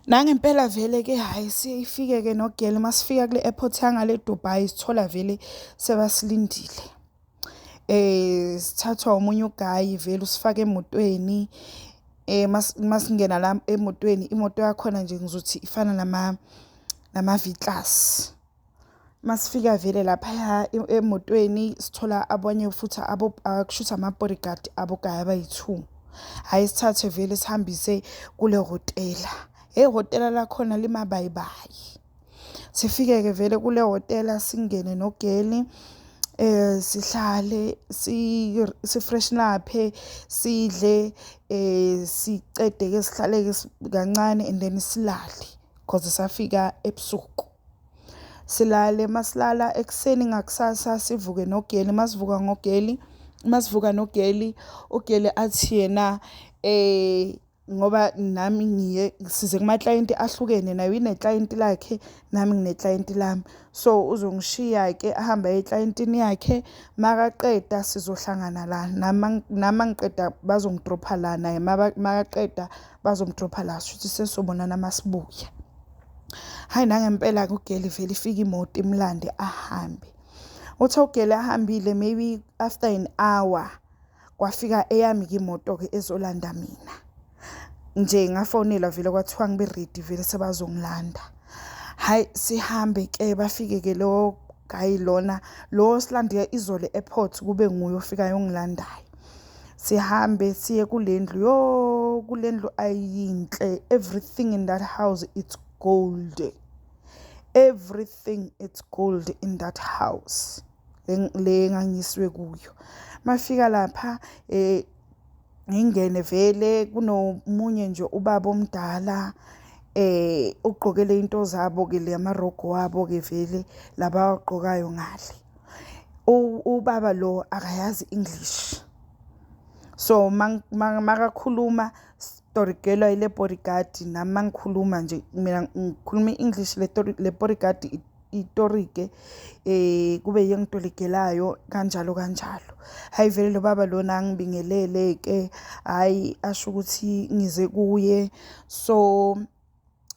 Nangempela vele ke hayi siyifike ke nogeli masifika kule airport yangale Dubai sithola vele sebasilindile. Sithathwa umunye ugayi vele usifaka emotweni. Masingena la emotweni, imoto yakhona nje ngizothi ifana nama V-Class. Masifika vele lapha emotweni sithola abanye futhi akushuthi ama-bodyguard abogaya abayi-2. Hayi sithathe vele sihambise kule hotela. Hotela lakhona limabayibayi. Sifike-ke vele kule hotela singene nogeli. Sihlale si-freshen up, sidle, sicede-ke sihlale-ke kancane and then silale because safika ebusuku. Silale, masilala ekuseni ngakusasa sivuke nogeli. Masivuka nogeli, ugeli athi yena ngoba nami size kuma-client ahlukene, naye une-client lakhe nami ngine-client lami. So uzongishiya-ke ahambe aye ecliyentini yakhe, makaqeda sizohlangana la. Nami ngiqeda bazongidropha la, naye makaqeda bazomdropha la. Shuthi sesobonana masibuya. Hayi nangempela-ke ugeli vele ifika imoto imlande ahambe. Uthi ugeli ahambile maybe after an hour kwafika eyami-ke imoto-ke ezolanda mina. Nje ngafonelwa vele kwathiwa ngibe ready vele sebazongilanda. Hayi sihambe-ke bafike-ke lo guy lona lo silandile izolo airport kube nguye ofikayo ongilandayo. Sihambe siye kulendlu. Kulendlu ayinhle. Everything in that house it's gold. Everything it's gold in that house. Le ngangisiwe kuyo. Mafika lapha ngingene vele kunomunye nje ubaba omdala ugqokele into zabo ke le amarogo wabo ke vele laba aqokayo ngale. Ubaba lo akayazi English. So makakhuluma sitorigelwa ile bodyguard, nami mangikhuluma nje mina ngikhuluma English, le bodyguard itorike kube yengitolikelayo kanjalo. Hayi vele lo baba lona ngibingelele-ke, hayi asho ukuthi ngize kuye. So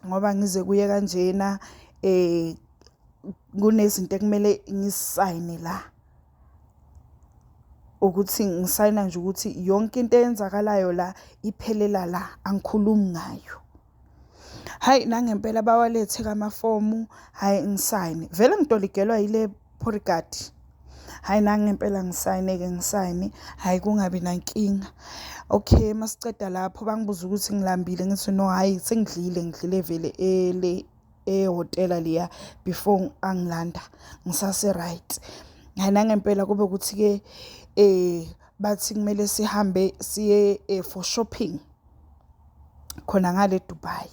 ngoba ngize kuye kanjena kunezinto ekumele ngisayine la, ukuthi ngisayina nje ukuthi yonke into eyenzakalayo la iphelela la, angikhulumi ngayo. Hayi nangempela bawalethe kamafomu, hayi ngisayine vele ngitoligelwa yile bodyguard. Hayi nangempela ngisayine, hayi kungabi nankinga. Okay, masiceda lapho bangibuza ukuthi ngilambile, ngithi no, hayi ngidlile vele ehotela liya before angilanda ngisase right. Hayi nangempela kube ukuthi-ke bathi kumele sihambe siye for shopping khona ngale Dubai.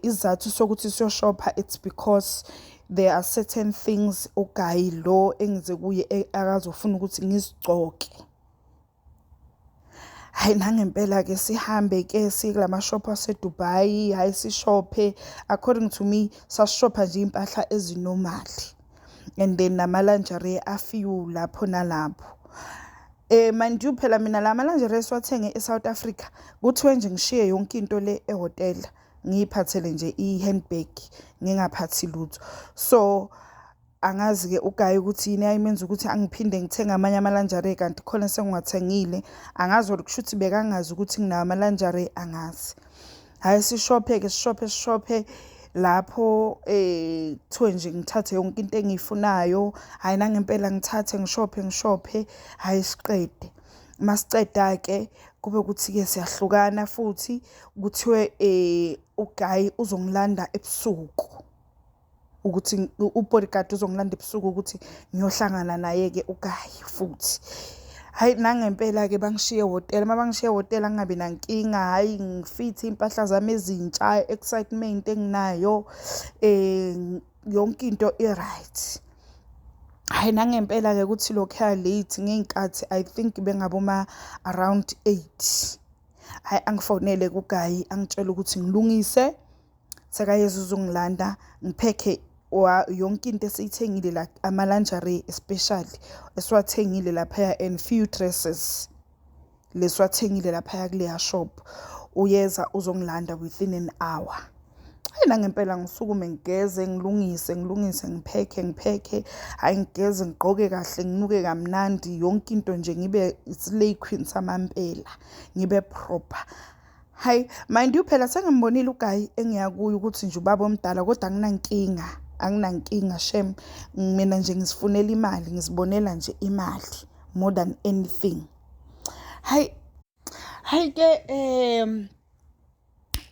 Isizathu sokuthi siyoshopha it's because there are certain things ugayi lo engize kuye akazofuna ukuthi ngizigcoke. Hayi nangempela-ke sihambe-ke sikulama shop ase-Dubai. Hayi sishophe, according to me sasishopha nje impahla ezinormali and then nama-lingerie afiwu lapho nalapho. Mind you phela mina la ma-lingerie siwathenge eSouth Africa kuthiwe nje ngishiye yonke into le ehotela, ngiyiphathele nje i-handbag ngingaphathi lutho. So angazi-ke ugayi ukuthi yini ayimenza ukuthi angiphinde ngithenge amanye ama-lingerie kanti khona sengiwathengile. Angazi kushuthi bekangazi ukuthi nginawo ama-lingerie, angazi. Hayi sishophe lapho kuthiwe nje ngithathe yonke into engiyifunayo. Hayi nangempela ngithathe ngishophe, hayi siqede. Masiceda-ke kube ukuthi-ke siyahlukana futhi kuthiwe ugayi uzongilanda ebusuku, ukuthi u-bodyguard uzongilanda ebusuku ukuthi ngiyohlangana naye-ke ugayi futhi. Hayi nangempela-ke bangishiye ehotela. Mabangishiye ehotela ngingabi nankinga, hayi ngifithe impahla zami ezintsha, excitement enginayo, yonke into i-right. Hayi nangempela-ke kuthi lokhuya late ngey'nkathi I think bengaboma around 8. Hayi angifonele kugayi angitshela ukuthi ngilungise sekayeza uzongilanda, ngiphekhe yonke into esiyithengile la, ama-lingerie especially esiwathengile laphaya and few dresses lesiwathengile laphaya kuleya shop. uyeza uzongilanda within an hour. Hayi nangempela ngisukume ngigeze ngilungise ngipheke hayi ngigeze ngigqoke kahle nginuke kamnandi yonke into nje ngibe slay queen samampela ngibe proper. Hayi mind you phela sengibonile uGayi engiyakuyo ukuthi nje ubaba omdala kodwa anginankinga shem mina nje ngisifunela imali ngizibonela nje imali more than anything. Hayi ke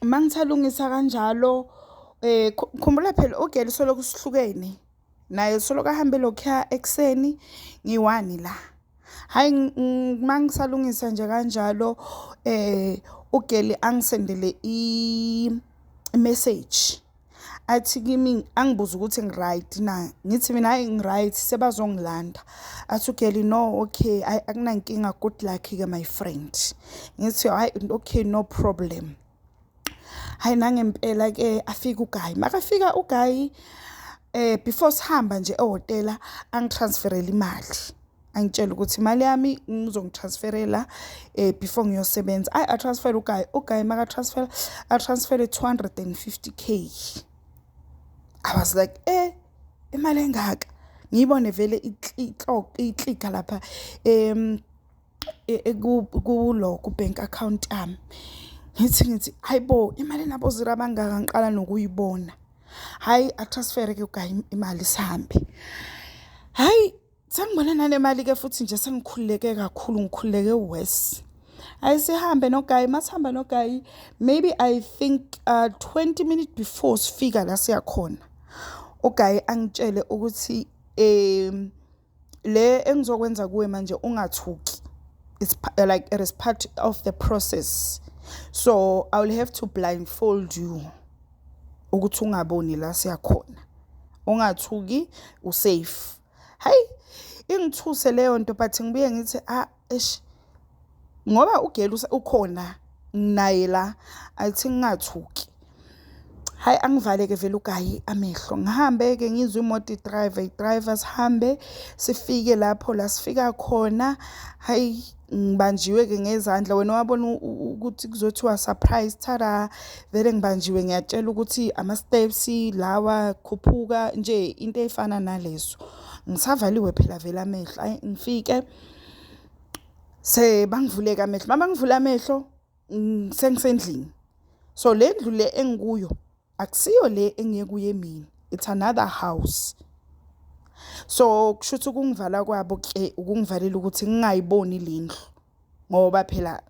mangithalungisa kanjalo khumbula phela uGeli soloko sihlukene naye soloko ahambe lokho ekseni ngi1 la. Hayi mangisalungisa nje kanjalo uGeli angisendele i-message athi kimi angibuza ukuthi ngiright na ngithi mina hayi ngiright sebazongilanda athi uGeli no okay akunankinga good luck ke my friend ngithi hayi okay no problem. Hayi nangempela ke afika uGayi makafika uGayi before sihamba nje ehotela angitransferele imali angitshela ukuthi imali yami ngizongitransferela before ngiyosebenza atransfer uGayi maka transfer 250k. I was like imali engaka ngiyibone vele iclicka lapha kulo ku bank account yami ngithi hayibo imali nabo zira bangaka ngiqala nokuyibona. Hayi atransfer ke uGayi imali sihambe. Hayi sengibona nanemali ke futhi nje sengikhululeke kakhulu ngikhululeke worse. Hayi sihambe noGayi masihamba noGayi maybe I think 20 minutes before sifika la siya khona uGayi angitshele ukuthi le engizokwenza kuwe manje ungathuki it's like it is part of the process so I will have to blindfold you ukuthi ungaboni la siya khona ungathuki usafe. Hayi ingithuse leyo nto but ngibuye ngithi ngoba uGeli ukhona naye la athi ngingathuki. Hayi angivaleke vele uGayi amehlo ngihambe ke ngizwe imoto i-driver sihambe sifike lapho la sifika khona. Hayi ngibanjiwe ke ngezandla wena wabona ukuthi kuzothiwa surprise tada vele ngibanjiwe ngiyatshela ukuthi ama steps lawa khuphuka nje into efana nalezo ngisavaliwe phela vele amehlo. Hayi ngifike bangivuleka amehlo mama ngivula amehlo sengisendlini so le ndlu le engikuyo akusiyo le engiye kuye mina it's another house so kushuthi ukungivala kwabo ke ukungivalela ukuthi ngingayiboni lendlu ngoba phela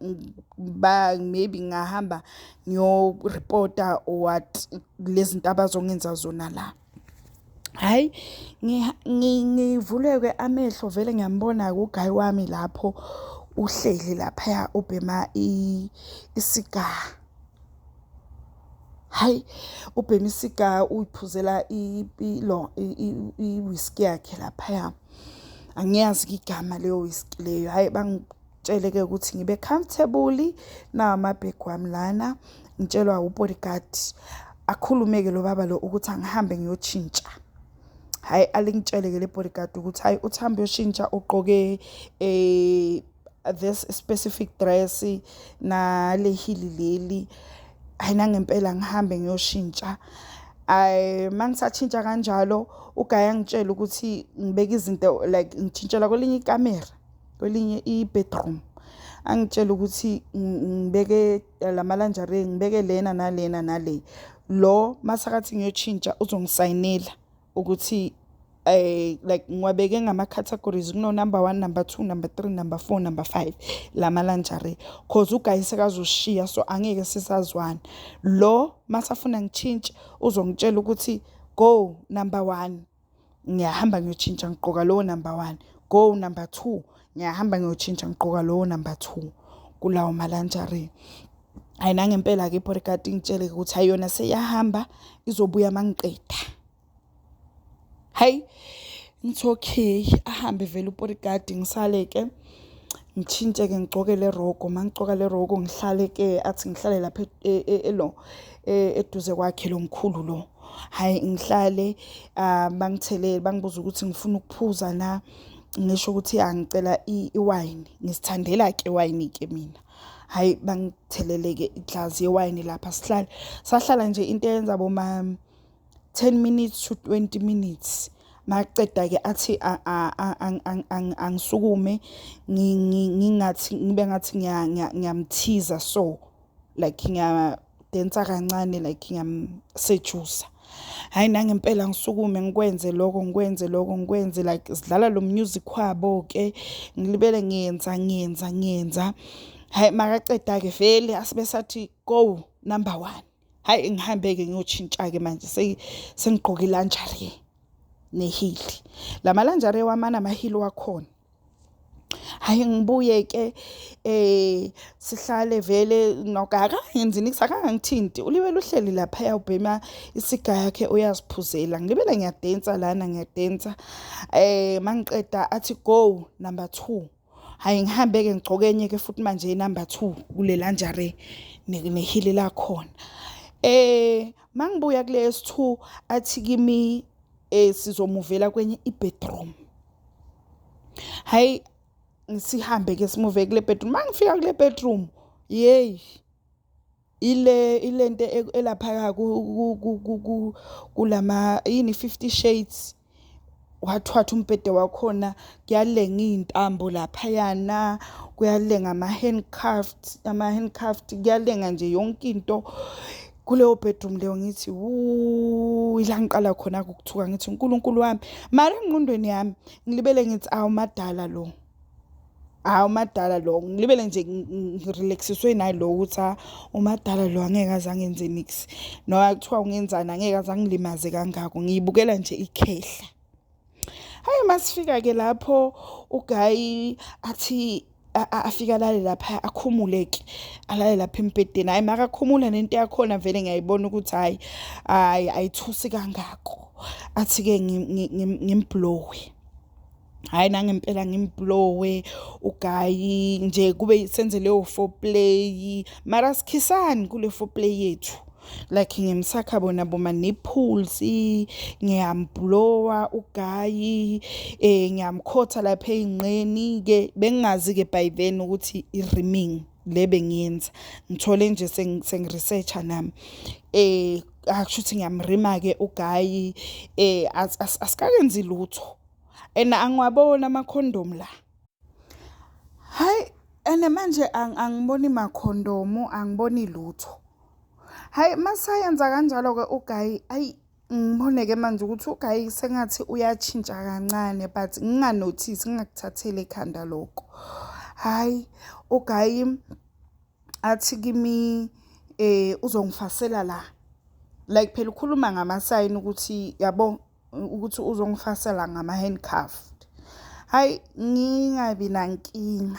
maybe ngahamba ngiyo reporter or what lezi zinto abazongenza zona la. Hayi ngivuleke amehlo vele ngiyambona uGayi wami lapho uhleli lapha ubhema isigar. Hayi ubhema isigar uyiphuzela i-whiskey yakhe lapha angiyazi igama leyo whiskey leyo. Hayi bangitshele ke ukuthi ngibe comfortable na amabhegi wami lana ngitshelwa ubodyguard akhulumeke lo baba lo ukuthi angihambe ngiyotshintsha. Hayi alingitshele ke le bodyguard ukuthi hayi uthambe uyoshintsha ugqoke this specific dress na le hili leli. Hayi nangempela ngihambe ngiyoshintsha. Mangisachintsha kanjalo uGayi angitshela ukuthi ngibeke izinto like ngitshintshela kwelinye ikamera kwelinye i-bedroom angitshela ukuthi ngibeke lamalanjare ngibeke lena nalena nale lo masakathi ngiyotshintsha uzongisayinela ukuthi like ngiwabeke ngama categories kuno number 1 number 2 number 3 number 4 number 5 lamalanjare cause uGayi sekazoshiya so angeke sisazwana. Lo masafuna ngichintshe uzongitshela ukuthi go number 1 ngiyahamba ngiyotshintsha ngigqoka lo number 1 go number 2 ngiyahamba ngiyotshintsha ngigqoka lo number 2 kulawo malanjare. Hayi nangempela ke bodyguard ngitshele ukuthi ayona seyahamba izobuya mangiqeda. Hayi ngithi okay ahambe vele ubodyguard ngisale ke ngitshintshe ke ngigcoke le rogo mangigcoka le rogo ngihlale ke athi ngihlale lapha eduze kwakhe lo mkhulu lo. Hayi ngihlale bangithelele bangibuza ukuthi ngifuna ukuphuza na ngisho ukuthi angicela iwine ngisithandela ke wine ke mina. hayi bangitheleleke iglazi yewayini lapha sahlala nje into eyenza boma 10 minutes to 20 minutes maqeda ke athi angisukume ngingathi ngibe ngathi ngiyamthiza so like ngiyadensa kancane like ngiyamsejusa. Hayi nangempela ngisukume ngikwenze like sidlala lo music wabo ke ngilibele ngiyenza. Hayi makaceda ke vele asibe sathi go number 1. Hayi ngihambe ke ngiyotshintsha ke manje sengigqoka ilanjari nehili. Lama lanjari wamana amahili wakhona. Hayi ngibuye ke sihlale vele nogaka ngenzini kusakanga ngithinti uliwela uhleli lapha ubhema isiga yakhe uyaziphuzela ngilibele ngiyadensa mangiqeda athi go number 2. Hayi ngihambe ke ngigcoke enye ke futhi manje number 2 kule lanjari nehili lakhona. Mangibuya kule S2 athi kimi sizomuvela kwenye ibedroom. Hayi sihambe ke simuve kule bedroom. Mangifika kule bedroom yey ile nto elapha kulama 50 shades wathwatha umbhede wakhona kuyalenga izintambo lapha yana kuyalenga ama-handcuffed kuyalenga nje yonke into kuleyo bedroom leyo. Ngithi ila ngiqala khona ukuthuka ngithi uNkulunkulu wami mara engqondweni yami ngilibele ngithi awumadala lo ngilibele nje ngirelaxiswe nayi lo ukuthi umadala lo angeke azange enze nix no kuthiwa ungenzana angeke azangilimaze kangako ngiyibukela nje ikhehla. Hayi masifika ke lapho uGayi athi afika lale lapha akhumuleke alale lapha embedeni. Hayi makakhumula nento yakhona vele ngiyayibona ukuthi hayi ayithusi kangako athi ke ngimblowe. Hayi nangempela ngimblowe uGayi nje kube senze leyo foreplay mara sikhisani kule foreplay yethu like ngimsakha bona boma nipples ngiyamblowa uGayi ngiyamkhotha lapha einqeni ke bengazi ke by then ukuthi i-rimming lebe ngiyenza ngithole nje sengiresearcha nami akushuthi ngiyamrima ke uGayi asikakenzi lutho angiwabona ama-condom la. Hayi manje angiboni ma-condom angiboni lutho. Hayi masayenza kanjalo ke uGayi ayi ngiboneke manje ukuthi uGayi sengathi uyatshintsha kancane but nginganotice ngingakuthathele ekhanda lokho. Hayi uGayi athi kimi uzongifasela la like phela ukhuluma ngama-sign ukuthi yabo ukuthi uzongifasela ngama-handcuffed. Hayi ngingabi nankinga.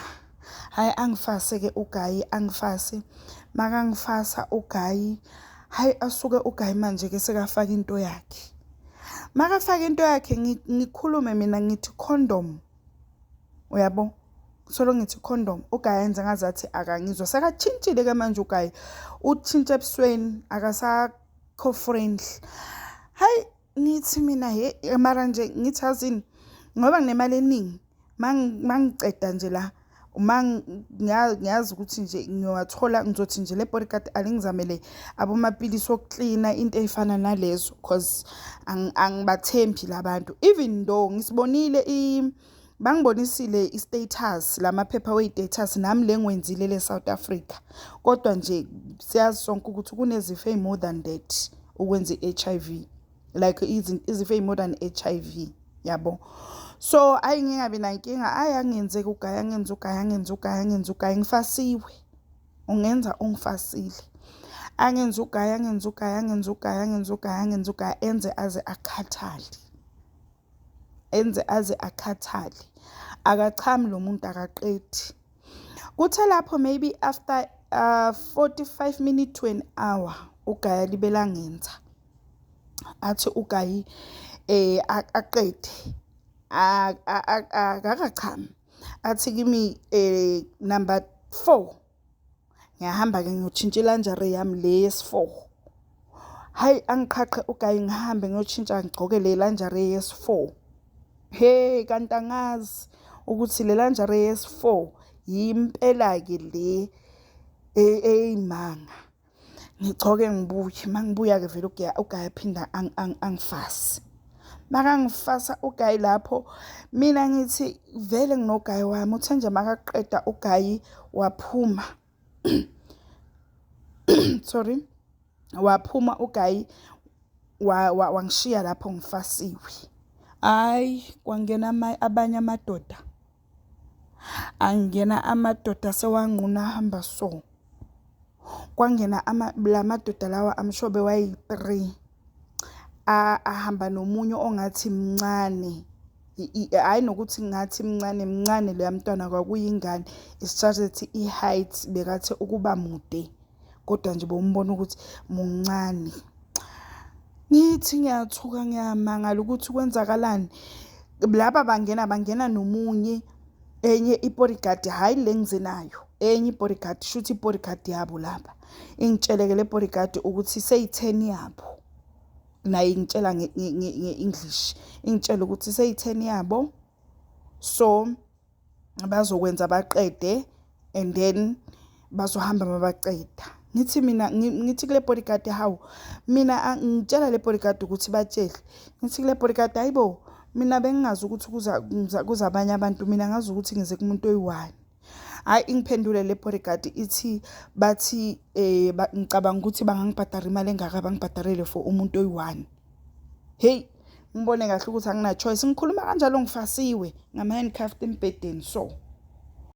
Hayi angifase ke uGayi angifase makangifasa uGayi hayi asuke uGayi manje ke sekafaka into yakhe. Makafaka into yakhe ngikhulume mina ngithi condom uyabo solo ngithi condom uGayi enza ngazathi akangizwa sekatshintshile ke manje uGayi uthintshe ebusweni akasakho friendly. Hayi nithi mina mara nje ngithi azini ngoba nginemali eningi mangiceda nje la ngiyazi ukuthi nje ngiyowathola ngizothi nje le bodyguard alingizamele abomapilisi okuklina into ezifana nalezo cause angibathembi labantu even though ngisibonile bangibonisile i-status lamaphepha we-status nami lengwenzile le-South Africa kodwa nje siyazi sonke ukuthi kunezifo more than that ukwenza i-HIV like izifo more than HIV yabo. So ayi ngingabi nankinga angenze uGayi ngifasiwe ungenza ungifasile angenza uGayi enze aze akhathale akachami lo muntu akaqedi kuthe lapho maybe after 45 minutes to an hour uGayi libela ngenza athi uGayi aqede akachami athi kimi number 4 ngiyahamba ke ngiyotshintsha ilanjari yami leyes4. Hayi angiqhaqhe uGayi ngihambe ngiyotshintsha ngigcoke le lanjari yes4. Hey kanti angazi ukuthi le lanjari yes4 yimpela ke le eyimanga. Ngigcoke ngibuye, mangibuya-ke vele uGayi aphinda angifase. Makangifasa uGayi lapho, mina ngithi vele nginoGayi wami. Uthe nje makaqeda uGayi waphuma. Sorry. Waphuma uGayi wangishiya lapho ngifasiwe. Hayi, kwangena abanye amadoda. Angena amadoda sewanquna ahamba so. Kwangena la madoda lawa amshobe wayi-3. Ahamba nomunye ongathi mncane. Hayi nokuthi ngathi mncane lo mntwana kwakuyingane. It's just that i-height bekathi ukuba mude. Kodwa nje bombona ukuthi muncane. Ngithi ngiyathuka ngiyamangala ukuthi kwenzakalani. Laba bangena nomunye enye ibodyguard, hayi le ngizenayo. Enye ibodyguard, shuthi ibodyguard yabo lapha. Ingitsheleke le bodyguard ukuthi seyi-10 yabo. Naye ingitshela nge-English. Ingitshela ukuthi seyi-10 yabo. So bazokwenza baqede and then bazohamba mabaqeda. Ngithi kule bodyguard hawu, mina ngitshela le bodyguard ukuthi batshele. Ngithi kule bodyguard hayibo, mina bengingazi ukuthi kuza abanye abantu, mina ngazi ukuthi ngize kumuntu oyi-1. Hayi ingiphendule le bodyguard ithi bathi ngicabanga ukuthi bangangibhadara imali engaka, bangibhadarele for umuntu oyi-1. Hey, ngibone kahle ukuthi angina choice. Ngikhuluma kanjalo ngifasiwe ngama-handcuffed embedeni so.